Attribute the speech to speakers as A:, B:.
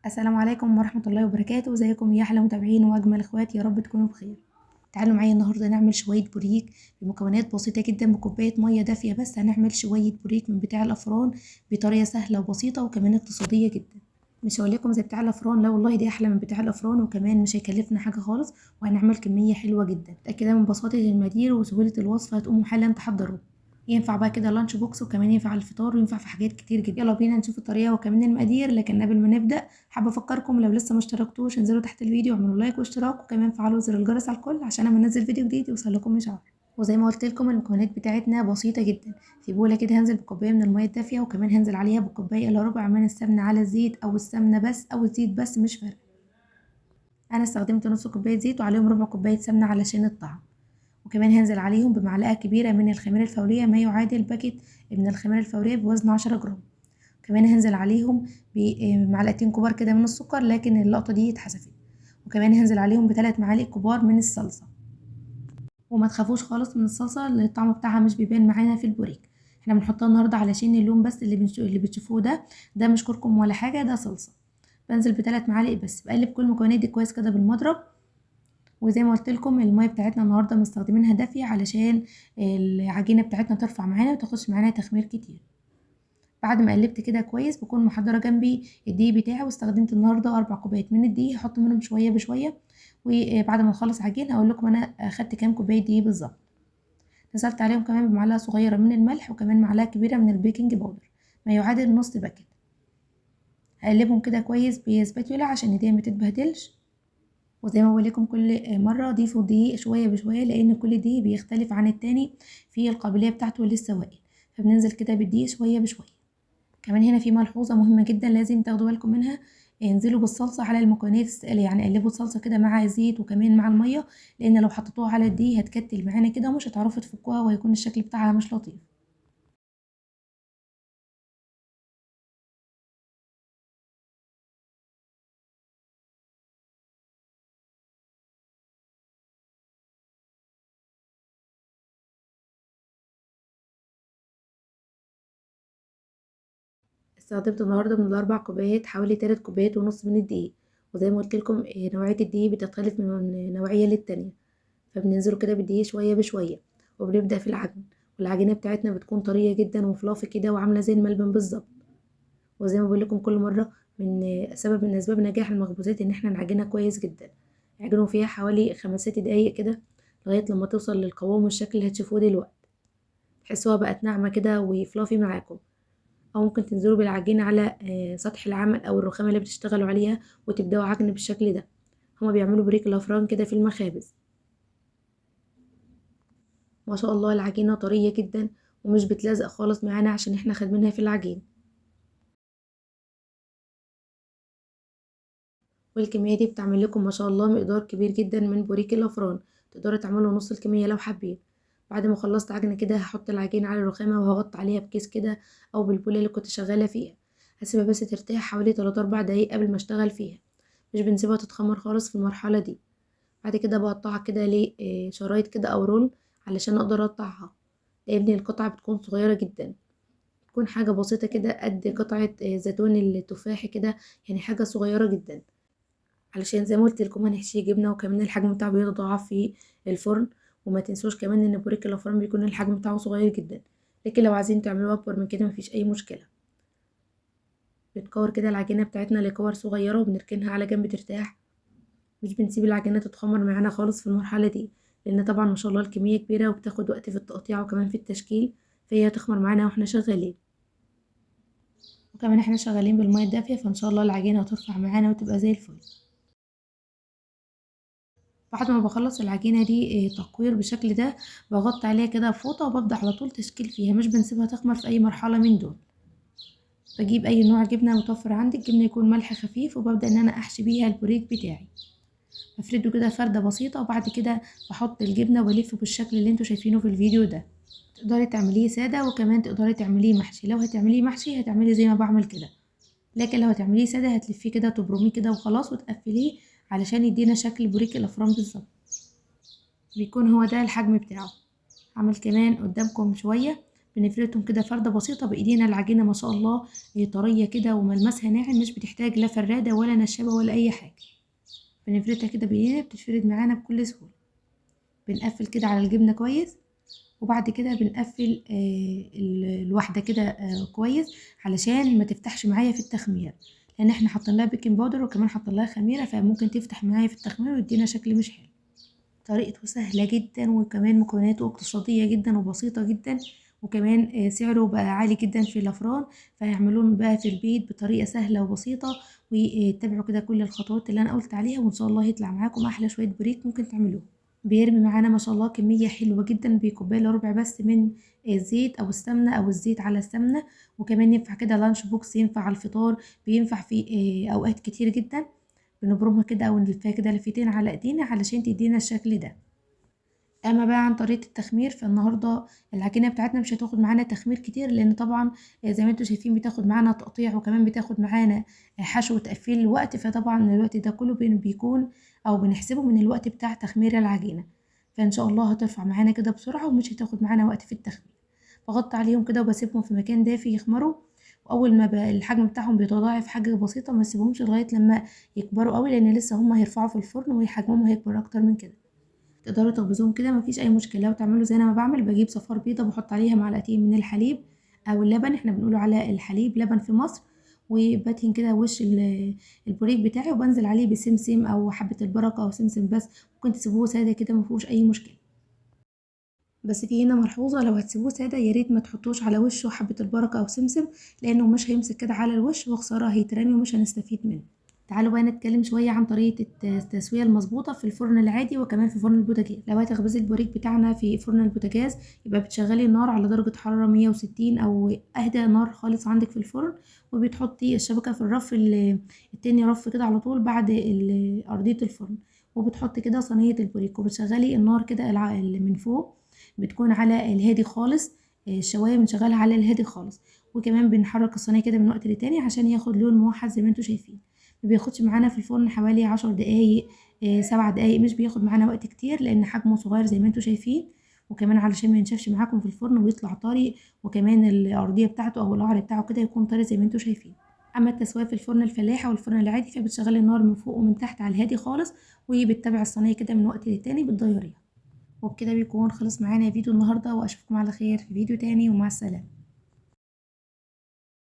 A: السلام عليكم ورحمة الله وبركاته. ازيكم يا احلى متابعين واجمل اخوات، يا رب تكونوا بخير. تعالوا معايا النهارده نعمل شوية بوريك بمكونات بسيطة جدا. بكوباية مية دافية بس هنعمل شوية بوريك من بتاع الافران بطريقة سهلة وبسيطة وكمان اقتصادية جدا. مش هقولكم زي بتاع الافران، لا والله دي احلى من بتاع الافران، وكمان مش هيكلفنا حاجة خالص، وهنعمل كمية حلوة جدا. متأكدة من بساطة المقادير وسهولة الوصفة، هتقوموا حالا تحضروه. ينفع بقى كده لانش بوكس، وكمان ينفع على الفطار، وينفع في حاجات كتير جدا. يلا بينا نشوف الطريقة وكمان المقادير. لكن قبل ما نبدأ حابه افكركم لو لسه ما اشتركتوش انزلوا تحت الفيديو واعملوا لايك واشتراك، وكمان فعلوا زر الجرس على الكل عشان لما انزل فيديو جديد يوصلكم اشعار. وزي ما قلت لكم المكونات بتاعتنا بسيطه جدا. في بوله كده هنزل بكوبايه من الميه الدافيه، وكمان هنزل عليها بكوبايه الا ربع من السمنه على الزيت، او السمنه بس او الزيت بس مش فارقه. انا استخدمت نص كوبايه زيت وعليهم ربع كوبايه سمنه علشان الطعم. وكمان هنزل عليهم بمعلقه كبيره من الخميره الفوريه، ما يعادل باكيت من الخميره الفوريه بوزن 10 جرام. كمان هنزل عليهم بمعلقتين كبار كده من السكر، لكن اللقطة دي اتحذفت. وكمان هنزل عليهم ب3 معالق كبار من الصلصة. وما تخافوش خالص من الصلصة، اللي الطعم بتاعها مش بيبان معانا في البوريك. احنا بنحطها النهاردة علشان اللون بس، اللي بتشوفوه ده مش كركم ولا حاجة، ده صلصة. بنزل ب3 معالق بس. بقلب كل المكونات دي كويس كده بالمضرب. وزي ما قلت لكم الميه بتاعتنا النهارده مستخدمينها دافيه علشان العجينه بتاعتنا ترفع معانا وتاخدش معانا تخمير كتير. بعد ما قلبت كده كويس بكون محضره جنبي الدقيق بتاعي، واستخدمت النهارده 4 كوبايات من الدقيق. هحط منهم شويه بشويه، وبعد ما نخلص عجين هقول لكم انا اخدت كام كوبايه دقيق بالظبط. نزلت عليهم كمان بمعلقه صغيره من الملح، وكمان معلقه كبيره من البيكنج باودر، ما يعادل نص باكيت. هقلبهم كده كويس بسباتيولا عشان ايديا ما تتبهدلش. وزي ما بقول لكم كل مره ضيفوا الدقيق شويه بشويه، لان كل دقيق بيختلف عن التاني في القابليه بتاعته للسوائل، فبننزل كده بالدقيق شويه بشويه. كمان هنا في ملحوظة مهمة جدا لازم تاخدوا بالكم منها. انزلوا بالصلصة على المكونات السائلة، يعني قلبوا الصلصة كده مع الزيت وكمان مع المية، لان لو حطيتوها على الدقيق هتكتل معانا كده ومش هتعرفوا تفكوها، وهيكون الشكل بتاعها مش لطيف. استخدمت النهاردة من ال4 كوبايات حوالي 3 كوبايات ونص من الدقيق. وزي ما قلت لكم نوعية الدقيق بتختلف من نوعية للتانية، فبننزله كده بالدقيق شوية بشوية. وبنبدأ في العجن، والعجينة بتاعتنا بتكون طرية جدا وفلافي كده وعاملة زي الملبن بالظبط. وزي ما بقول لكم كل مره، من سبب من اسباب نجاح المخبوزات ان احنا نعجنها كويس جدا. اعجنوا فيها حوالي 5 6 دقايق كده، لغايه لما توصل للقوام والشكل اللي هتشوفوه دلوقتي. تحسوها بقت ناعمه كده وفلافي معاكم. او ممكن تنزلوا بالعجين على سطح العمل او الرخامه اللي بتشتغلوا عليها، وتبداوا عجن بالشكل ده. هما بيعملوا بريك الافران كده في المخابز. ما شاء الله العجينه طريه جدا ومش بتلزق خالص معانا عشان احنا خادمينها في العجين. والكمية دي بتعمل لكم ما شاء الله مقدار كبير جدا من بوريك الافران. تقدروا تعملوا نص الكمية لو حابين. بعد ما خلصت عجن كده هحط العجين على الرخامة، وهغطي عليها بكيس كده او بالبولة اللي كنت شغالة فيها. هسيبها بس ترتاح حوالي 3 4 دقايق قبل ما اشتغل فيها. مش بنسيبها تتخمر خالص في المرحلة دي. بعد كده بقطعها كده لشرايط كده او رول علشان اقدر اقطعها، لان القطعة بتكون صغيرة جدا. تكون حاجة بسيطة كده قد قطعة زيتون التفاحي كده، يعني حاجة صغيرة جدا. علشان زي ما قلت لكم هنحشيه جبنه، وكمان الحجم بتاعه بيتضاعف في الفرن. وما تنسوش كمان ان بوريك الافران بيكون الحجم بتاعه صغير جدا، لكن لو عايزين تعملوه اكبر من كده مفيش اي مشكله. بنكور كده العجينه بتاعتنا لكور صغيره وبنركنها على جنب ترتاح. مش بنسيب العجينه تتخمر معانا خالص في المرحله دي، لان طبعا ما شاء الله الكميه كبيره وبتاخد وقت في التقطيع وكمان في التشكيل، فهي هتخمر معانا واحنا شغالين. وكمان احنا شغالين بالميه الدافيه، فان شاء الله العجينه هترفع معانا وتبقى زي الفل. بعد ما بخلص العجينة دي تقوير بالشكل ده، بغطي عليها كده بفوطة وببدأ على طول تشكيل فيها، مش بنسيبها تخمر في أي مرحلة من دول. بجيب أي نوع جبنة متوفر عندك، جبنة يكون ملح خفيف، وببدأ إن أنا أحشي بيها البوريك بتاعي. بفرده كده فردة بسيطة، وبعد كده بحط الجبنة وبلفه بالشكل اللي انتوا شايفينه في الفيديو ده. تقدري تعمليه سادة، وكمان تقدري تعمليه محشي. لو هتعمليه محشي هتعملي زي ما بعمل كده، لكن لو هتعمليه سادة هتلفيه كده تبرميه كده وخلاص وتقفليه، علشان يدينا شكل بوريك الأفران بالظبط. بيكون هو ده الحجم بتاعه. هعمل كمان قدامكم شوية بنفردهم كده فردة بسيطة بايدينا. العجينة ما شاء الله طرية كده وملمسها ناعم، مش بتحتاج لا فرادة ولا نشابة ولا اي حاجة. بنفردها كده بايدينا بتتفرد معانا بكل سهولة. بنقفل كده على الجبنة كويس، وبعد كده بنقفل الواحدة كده كويس علشان ما تفتحش معايا في التخمير، لان احنا حاطين لها بيكنج باودر وكمان حاطين لها خميرة، فممكن تفتح معايا في التخمير ويدينا شكل مش حلو. طريقته سهلة جدا، وكمان مكوناته اقتصادية جدا وبسيطة جدا، وكمان سعره بقى عالي جدا في الأفران. فيعملون بقى في البيت بطريقة سهلة وبسيطة، وتتبعوا كده كل الخطوات اللي أنا قلت عليها، وإن شاء الله يطلع معاكم أحلى شوية بريك ممكن تعملوه. بيرمي معانا ما شاء الله كمية حلوة جدا بكوباية إلا ربع بس من الزيت أو السمنة أو الزيت على السمنة. وكمان ينفع كده لانش بوكس، ينفع على الفطار، بينفع في أوقات كتير جدا. بنبرمها كده أو نلفها كده لفتين على إيدينا علشان تدينا الشكل ده. اما بقى عن طريقه التخمير، فالنهارده العجينه بتاعتنا مش هتاخد معانا تخمير كتير، لان طبعا زي ما انتم شايفين بتاخد معانا تقطيع، وكمان بتاخد معانا حشو وتقفيل الوقت. فطبعا الوقت ده كله بيكون او بنحسبه من الوقت بتاع تخمير العجينه. فان شاء الله هترفع معانا كده بسرعه ومش هتاخد معانا وقت في التخمير. بغطي عليهم كده وبسيبهم في مكان دافي يخمروا. واول ما بقى الحجم بتاعهم بيتضاعف حاجه بسيطه، ما اسيبهمش لغايه لما يكبروا قوي، لان لسه هم هيرفعوا في الفرن وحجمهم هيكبر اكتر من كده. تقدروا تخبزوهم كده مفيش اي مشكله، وتعملوا زي انا ما بعمل. بجيب صفار بيضه بحط عليها معلقتين من الحليب او اللبن، احنا بنقوله على الحليب لبن في مصر. وبدهن كده وش البوريك بتاعي، وبنزل عليه بسمسم او حبه البركه او سمسم بس. ممكن تسيبوه ساده كده مفيهوش اي مشكله. بس في هنا ملحوظه، لو هتسيبوه ساده يا ريت ما تحطوش على وشه حبه البركه او سمسم، لانه مش هيمسك كده على الوش، وخساره هيترمي ومش هنستفيد منه. تعالوا بقى نتكلم شوية عن طريقة التسوية المظبوطة في الفرن العادي وكمان في فرن البوتاجاز. لو هتخبزي البوريك بتاعنا في فرن البوتاجاز، يبقى بتشغلي النار على درجة حرارة 160 أو أهدى نار خالص عندك في الفرن. وبتحطي الشبكة في الرف التاني رف كده على طول بعد أرضية الفرن. وبتحطي كده صينية البوريك وبتشغلي النار كده اللي من فوق بتكون على الهادي خالص. الشواية بنشغلها على الهادي خالص. وكمان بنحرك الصينية كده من وقت لتاني عشان ياخد لون موحد زي ما انتوا شايفين. ما بياخدش معانا في الفرن حوالي 10 دقايق، 7 دقايق، مش بياخد معانا وقت كتير لان حجمه صغير زي ما انتوا شايفين. وكمان علشان ما ينشفش معاكم في الفرن ويطلع طري، وكمان الارضيه بتاعته او القعر بتاعه كده يكون طري زي ما انتوا شايفين. اما التسويه في الفرن الفلاحي والفرن العادي، فبتشغلي النار من فوق ومن تحت على الهادي خالص، وبتتابع الصينيه كده من وقت للتاني بتغيريها. وبكده بيكون خلص معانا فيديو النهارده، واشوفكم على خير في فيديو تاني، ومع السلامه.